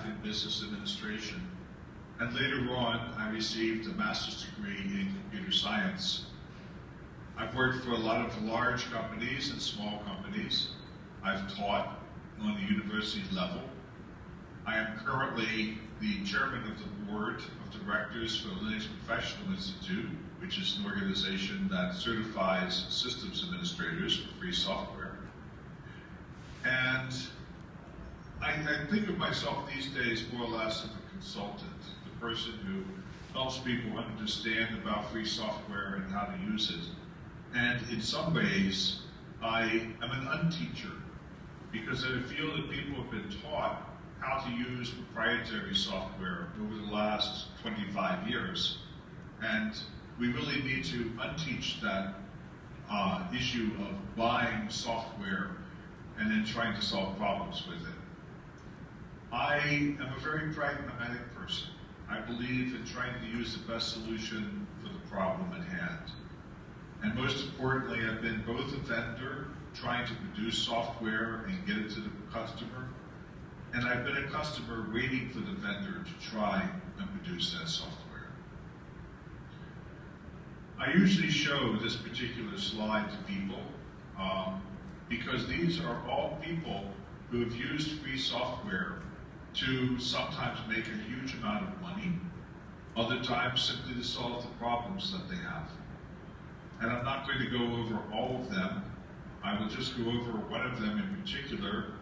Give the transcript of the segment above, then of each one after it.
in business administration, and later on I received a master's degree in computer science. I've worked for a lot of large companies and small companies. I've taught on the university level. I am currently the chairman of the board of directors for the Linux Professional Institute, which is an organization that certifies systems administrators for free software. And I think of myself these days more or less as a consultant, the person who helps people understand about free software and how to use it. And in some ways, I am an unteacher, because I feel that people have been taught how to use proprietary software over the last 25 years. And we really need to unteach that issue of buying software and then trying to solve problems with it. I am a very pragmatic person. I believe in trying to use the best solution for the problem at hand. And most importantly, I've been both a vendor, trying to produce software and get it to the customer, and I've been a customer waiting for the vendor to try and produce that software. I usually show this particular slide to people because these are all people who have used free software to sometimes make a huge amount of money, other times simply to solve the problems that they have. And I'm not going to go over all of them. I will just go over one of them in particular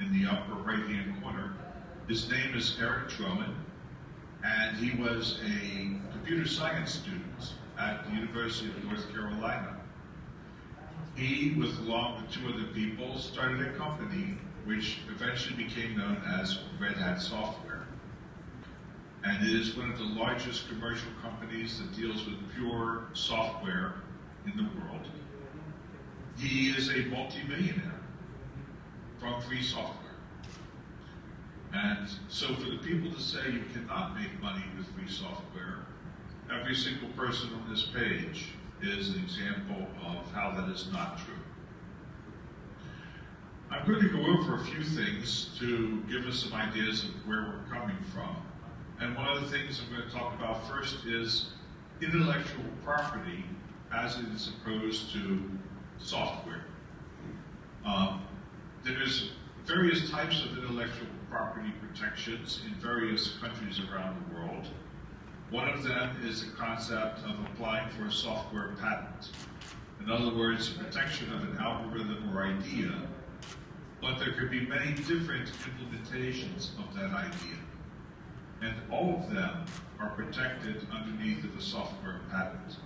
in the upper right-hand corner. His name is Eric Drummond, and he was a computer science student at the University of North Carolina. He, along with two other people, started a company which eventually became known as Red Hat Software. And it is one of the largest commercial companies that deals with pure software in the world. He is a multimillionaire from free software. And so for the people to say you cannot make money with free software, every single person on this page is an example of how that is not true. I'm going to go over a few things to give us some ideas of where we're coming from. And one of the things I'm going to talk about first is intellectual property as it is opposed to software. There's various types of intellectual property protections in various countries around the world. One of them is the concept of applying for a software patent. In other words, protection of an algorithm or idea, but there could be many different implementations of that idea. And all of them are protected underneath of a software patent.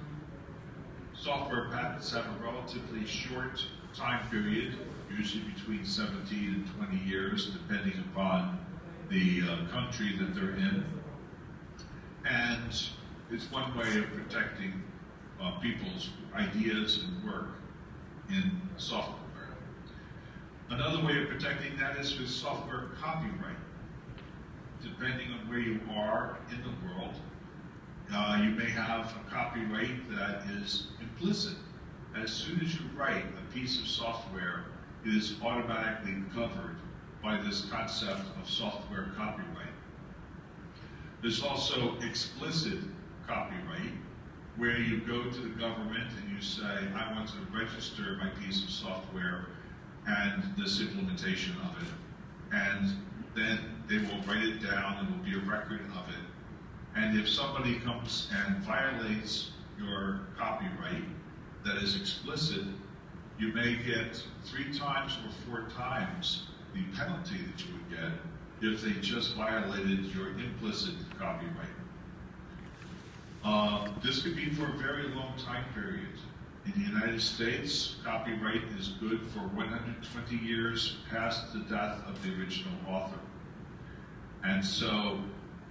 Software patents have a relatively short time period, usually between 17 and 20 years, depending upon the country that they're in. And it's one way of protecting people's ideas and work in software. Another way of protecting that is with software copyright. Depending on where you are in the world, you may have a copyright that is implicit. As soon as you write a piece of software, it is automatically covered by this concept of software copyright. There's also explicit copyright, where you go to the government and you say, I want to register my piece of software and this implementation of it. And then they will write it down, there will be a record of it. And if somebody comes and violates your copyright that is explicit, you may get 3 times or 4 times the penalty that you would get if they just violated your implicit copyright. This could be for a very long time period. In the United States, copyright is good for 120 years past the death of the original author. And so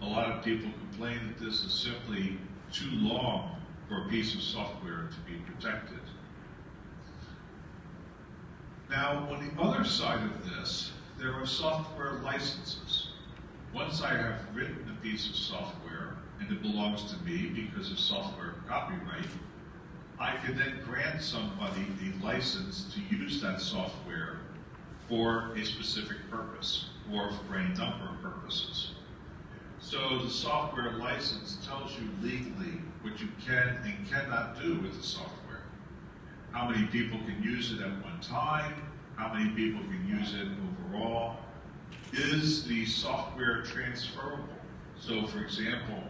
a lot of people complain that this is simply too long for a piece of software to be protected. Now, on the other side of this, there are software licenses. Once I have written a piece of software, and it belongs to me because of software copyright, I can then grant somebody a license to use that software for a specific purpose. or for any number of purposes. So the software license tells you legally what you can and cannot do with the software. How many people can use it at one time, how many people can use it overall. Is the software transferable? So for example,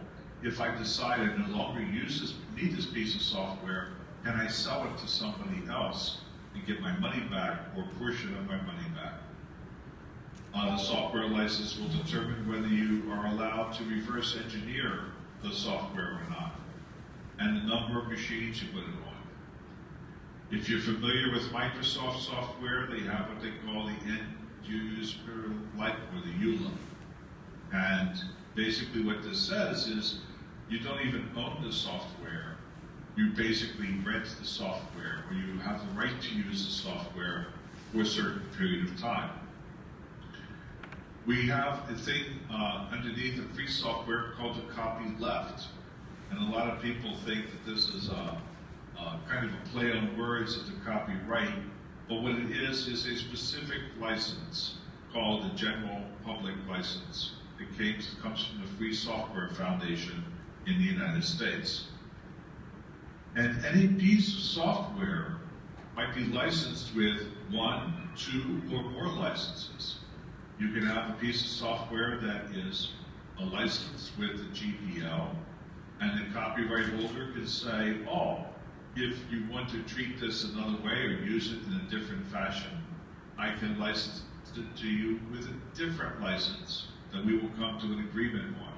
if I decide I no longer need this piece of software, can I sell it to somebody else and get my money back or a portion of my money back? The software license will determine whether you are allowed to reverse engineer the software or not, and the number of machines you put it on. If you're familiar with Microsoft software, they have what they call the end user life, or the EULA. And basically what this says is you don't even own the software. You basically rent the software, or you have the right to use the software for a certain period of time. We have a thing underneath the free software called the copyleft. And a lot of people think that this is kind of a play on words of the copyright, but what it is a specific license called the General Public License. It comes from the Free Software Foundation in the United States. And any piece of software might be licensed with 1, 2, or more licenses. You can have a piece of software that is a license with the GPL, and the copyright holder can say, oh, if you want to treat this another way or use it in a different fashion, I can license it to you with a different license that we will come to an agreement on.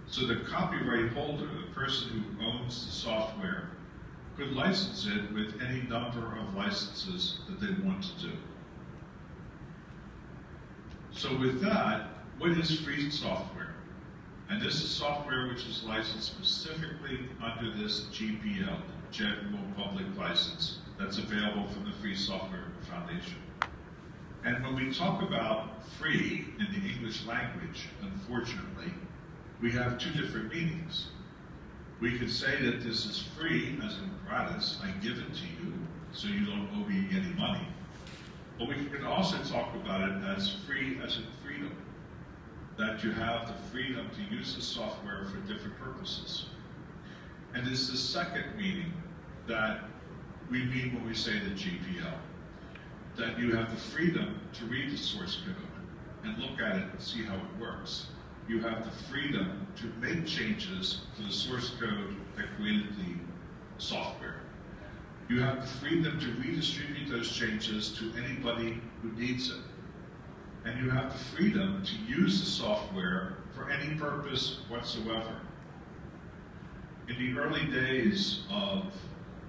So the copyright holder, the person who owns the software, could license it with any number of licenses that they want to do. So with that, what is free software? And this is software which is licensed specifically under this GPL, General Public License, that's available from the Free Software Foundation. And when we talk about free in the English language, unfortunately, we have two different meanings. We could say that this is free, as in gratis, I give it to you, so you don't owe me any money. But we can also talk about it as free as in freedom, that you have the freedom to use the software for different purposes. And it's the second meaning that we mean when we say the GPL, that you have the freedom to read the source code and look at it and see how it works. You have the freedom to make changes to the source code that created the software. You have the freedom to redistribute those changes to anybody who needs it. And you have the freedom to use the software for any purpose whatsoever. In the early days of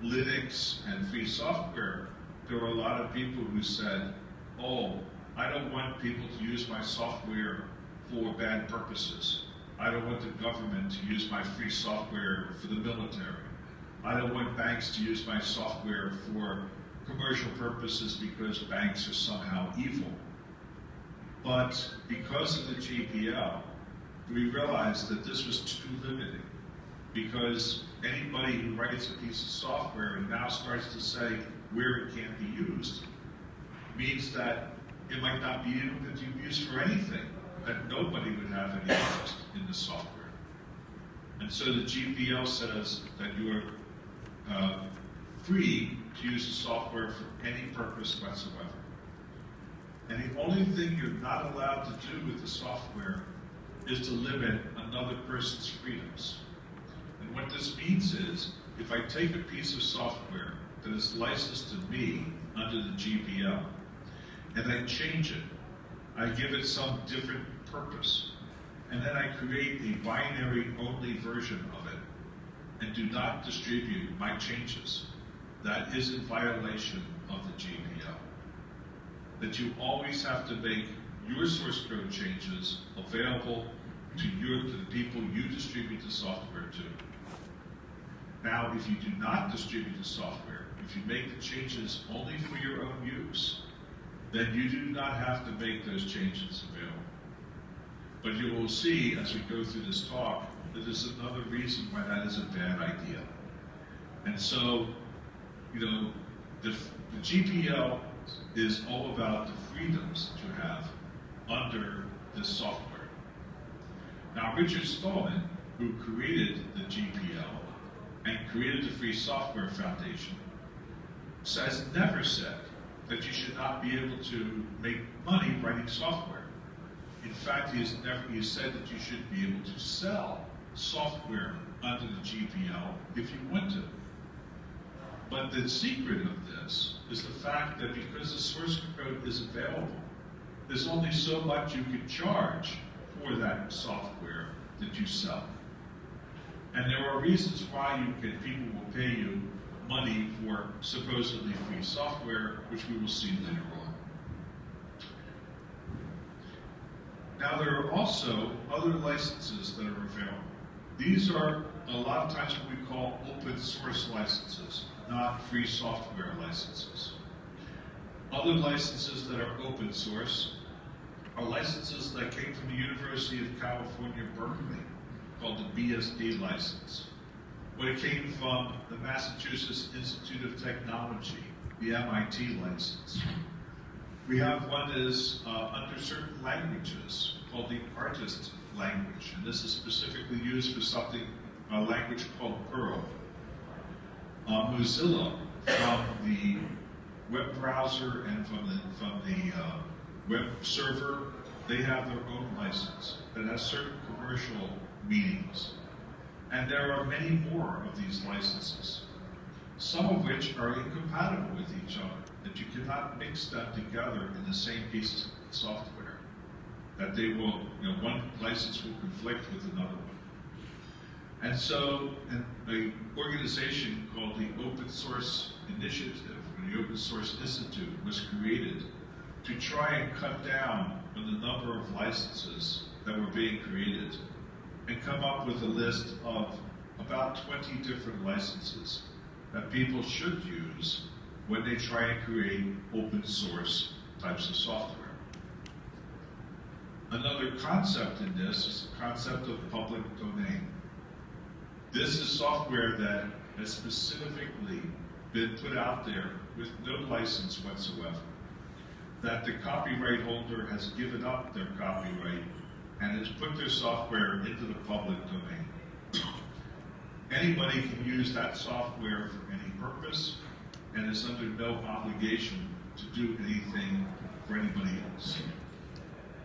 Linux and free software, there were a lot of people who said, oh, I don't want people to use my software for bad purposes. I don't want the government to use my free software for the military. I don't want banks to use my software for commercial purposes because banks are somehow evil. But because of the GPL, we realized that this was too limiting, because anybody who writes a piece of software and now starts to say where it can't be used means that it might not be able to be used for anything, that nobody would have any interest in the software. And so the GPL says that you are free to use the software for any purpose whatsoever. And the only thing you're not allowed to do with the software is to limit another person's freedoms. And what this means is, if I take a piece of software that is licensed to me under the GPL, and I change it, I give it some different purpose, and then I create a binary-only version of it, and do not distribute my changes, that is in violation of the GPL. That you always have to make your source code changes available to the people you distribute the software to. Now, if you do not distribute the software, if you make the changes only for your own use, then you do not have to make those changes available. But you will see, as we go through this talk, that there's another reason why that is a bad idea. And so, the GPL is all about the freedoms that you have, under this software. Now, Richard Stallman, who created the GPL and created the Free Software Foundation, never said that you should not be able to make money writing software. In fact, he said that you should be able to sell software under the GPL if you want to. But the secret of this is the fact that because the source code is available, there's only so much you can charge for that software that you sell. And there are reasons why people will pay you money for supposedly free software, which we will see later on. Now, there are also other licenses that are available. These are a lot of times what we call open source licenses, not free software licenses. Other licenses that are open source are licenses that came from the University of California, Berkeley, called the BSD license. When it came from the Massachusetts Institute of Technology, the MIT license. We have one that is under certain languages called the artist language, and this is specifically used for something, a language called Perl. Mozilla, from the web browser and from the web server, they have their own license that has certain commercial meanings. And there are many more of these licenses, some of which are incompatible with each other, that you cannot mix them together in the same piece of software, that they will, one license will conflict with another one. And so an organization called the Open Source Initiative, or the Open Source Institute, was created to try and cut down on the number of licenses that were being created and come up with a list of about 20 different licenses that people should use when they try and create open source types of software. Another concept in this is the concept of public domain. This is software that has specifically been put out there with no license whatsoever, that the copyright holder has given up their copyright and has put their software into the public domain. Anybody can use that software for any purpose and is under no obligation to do anything for anybody else.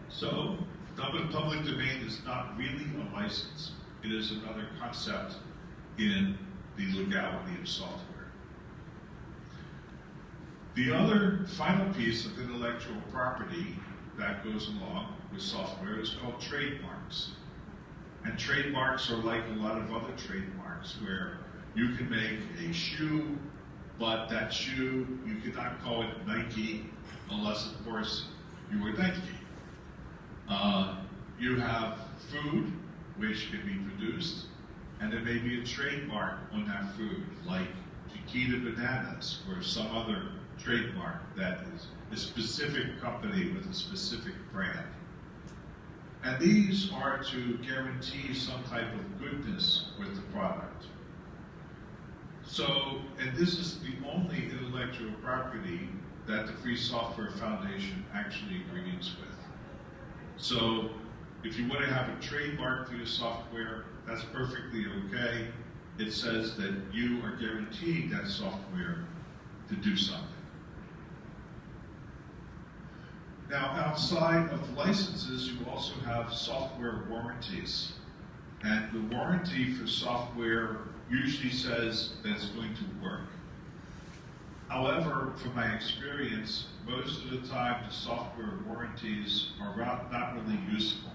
So, the public domain is not really a license. It is another concept in the legality of software. The other final piece of intellectual property that goes along with software is called trademarks. And trademarks are like a lot of other trademarks where you can make a shoe, but that shoe, you cannot call it Nike unless, of course, you were Nike. You have food, which can be produced, and there may be a trademark on that food, like Chiquita Bananas or some other trademark that is a specific company with a specific brand. And these are to guarantee some type of goodness with the product. So, and this is the only intellectual property that the Free Software Foundation actually agrees with. So, if you want to have a trademark for your software, that's perfectly okay. It says that you are guaranteeing that software to do something. Now, outside of licenses, you also have software warranties. And the warranty for software usually says that it's going to work. However, from my experience, most of the time the software warranties are not really useful,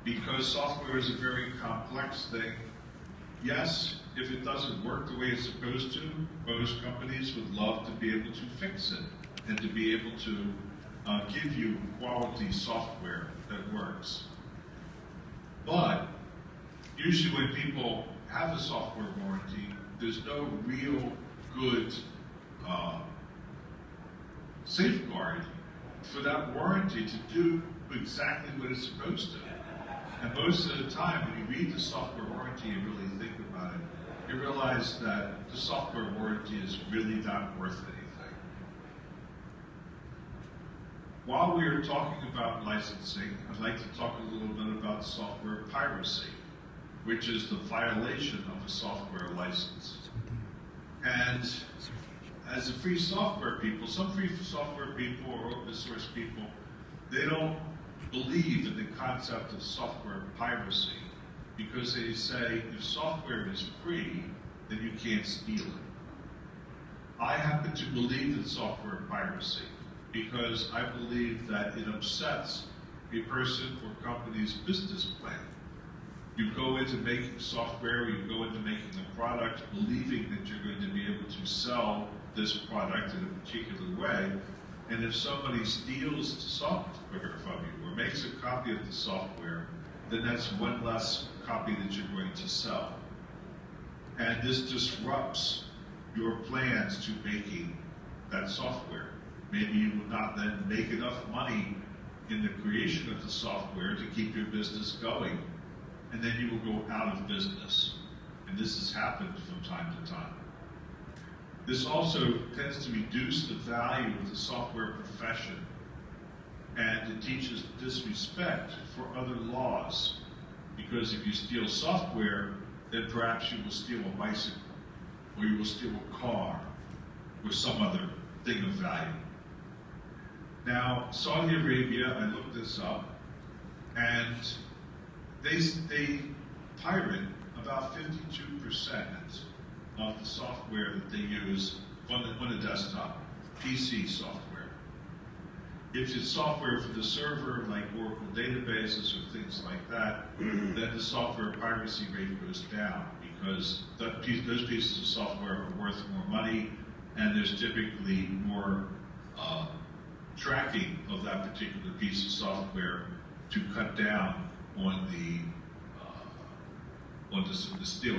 because software is a very complex thing. Yes, if it doesn't work the way it's supposed to, most companies would love to be able to fix it and to be able to give you quality software that works. But usually when people have a software warranty, there's no real good safeguard for that warranty to do exactly what it's supposed to. And most of the time, when you read the software warranty and really think about it, you realize that the software warranty is really not worth anything. While we are talking about licensing, I'd like to talk a little bit about software piracy, which is the violation of a software license. And as a free software people, some free software people or open source people, they don't believe in the concept of software piracy because they say if software is free, then you can't steal it. I happen to believe in software piracy because I believe that it upsets a person or company's business plan. You go into making software, you go into making a product believing that you're going to be able to sell this product in a particular way, and if somebody steals the software from you or makes a copy of the software, then that's one less copy that you're going to sell. And this disrupts your plans to making that software. Maybe you will not then make enough money in the creation of the software to keep your business going, and then you will go out of business. And this has happened from time to time. This also tends to reduce the value of the software profession, and it teaches disrespect for other laws, because if you steal software, then perhaps you will steal a bicycle, or you will steal a car, or some other thing of value. Now, Saudi Arabia, I looked this up, and they pirate about 52% of the software that they use on the desktop, PC software. If it's software for the server, like Oracle databases or things like that, then the software piracy rate goes down because those pieces of software are worth more money, and there's typically more tracking of that particular piece of software to cut down on the stealing.